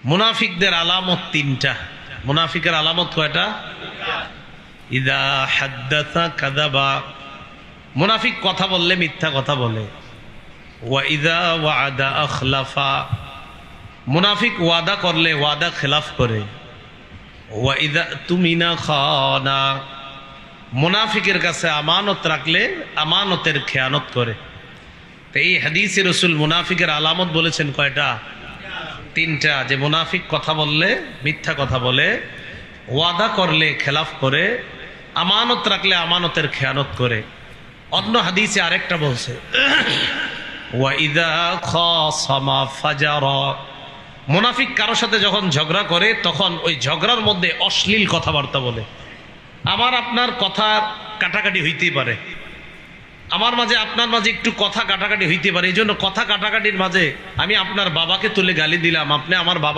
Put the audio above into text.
মুনাফিকদের আলামত তিনটা। মুনাফিকের আলামত কয়টা? ইদা হাদ্দাসা কাযাবা, মুনাফিক কথা বললে মিথ্যা কথা বলে। ওয়া ইদা ওয়াদা আখলাফা, মুনাফিক ওয়াদা করলে ওয়াদা খেলাফ করে। ওয়া ইদা তুমিনা খানা, মুনাফিকের কাছে আমানত রাখলে আমানতের খেয়ানত করে। তো এই হাদিসে রাসূল মুনাফিকের আলামত বলেছেন কয়টা? তিনটা। যে মুনাফিক কথা বললে মিথ্যা কথা বলে, ওয়াদা করলে খেলাফ করে, আমানত রাখলে আমানতের খেয়ানত করে। অন্য হাদিসে আরেকটা বলছে ওয়া ইযা খাসামা ফাজারা, মুনাফিক কারোর সাথে যখন ঝগড়া করে তখন ওই ঝগড়ার মধ্যে অশ্লীল কথাবার্তা বলে। আমার আপনার কথা কাটাকাটি হইতেই পারে, আমার মাঝে আপনার মাঝে একটু কথা কাটাকাটি হইতে পারে। এই জন্য কথা কাটাকাটির মাঝে আমি আপনার বাবাকে তুলে গালি দিলাম, আপনি আমার বাবা